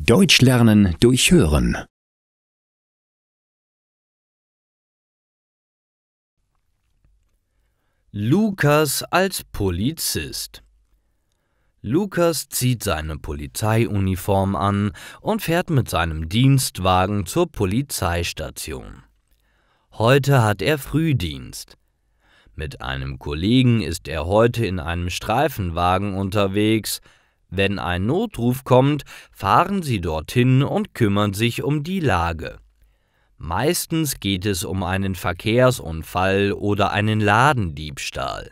Deutsch lernen durch Hören. Lukas als Polizist. Lukas zieht seine Polizeiuniform an und fährt mit seinem Dienstwagen zur Polizeistation. Heute hat er Frühdienst. Mit einem Kollegen ist er heute in einem Streifenwagen unterwegs. Wenn ein Notruf kommt, fahren sie dorthin und kümmern sich um die Lage. Meistens geht es um einen Verkehrsunfall oder einen Ladendiebstahl.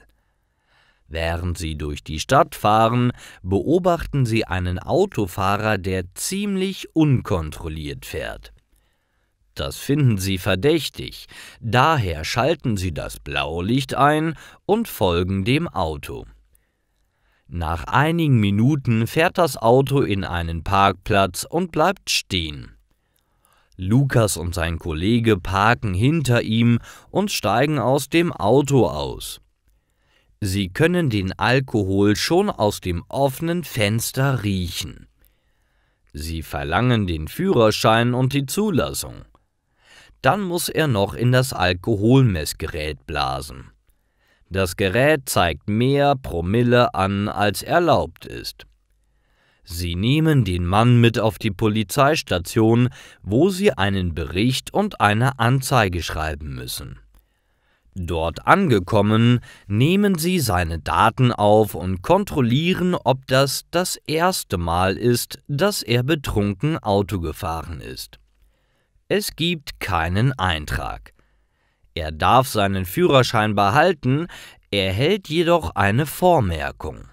Während sie durch die Stadt fahren, beobachten sie einen Autofahrer, der ziemlich unkontrolliert fährt. Das finden sie verdächtig, daher schalten sie das Blaulicht ein und folgen dem Auto. Nach einigen Minuten fährt das Auto in einen Parkplatz und bleibt stehen. Lukas und sein Kollege parken hinter ihm und steigen aus dem Auto aus. Sie können den Alkohol schon aus dem offenen Fenster riechen. Sie verlangen den Führerschein und die Zulassung. Dann muss er noch in das Alkoholmessgerät blasen. Das Gerät zeigt mehr Promille an, als erlaubt ist. Sie nehmen den Mann mit auf die Polizeistation, wo sie einen Bericht und eine Anzeige schreiben müssen. Dort angekommen, nehmen sie seine Daten auf und kontrollieren, ob das erste Mal ist, dass er betrunken Auto gefahren ist. Es gibt keinen Eintrag. Er darf seinen Führerschein behalten, erhält jedoch eine Vormerkung.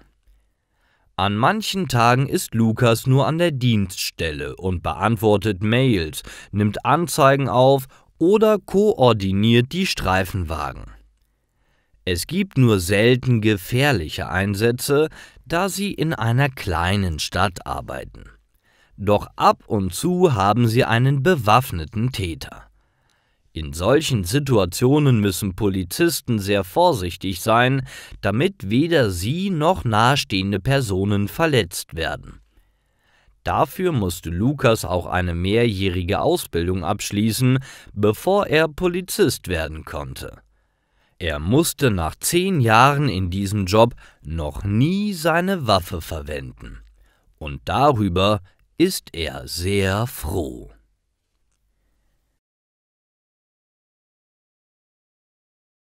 An manchen Tagen ist Lukas nur an der Dienststelle und beantwortet Mails, nimmt Anzeigen auf oder koordiniert die Streifenwagen. Es gibt nur selten gefährliche Einsätze, da sie in einer kleinen Stadt arbeiten. Doch ab und zu haben sie einen bewaffneten Täter. In solchen Situationen müssen Polizisten sehr vorsichtig sein, damit weder sie noch nahestehende Personen verletzt werden. Dafür musste Lukas auch eine mehrjährige Ausbildung abschließen, bevor er Polizist werden konnte. Er musste nach 10 Jahren in diesem Job noch nie seine Waffe verwenden. Und darüber ist er sehr froh.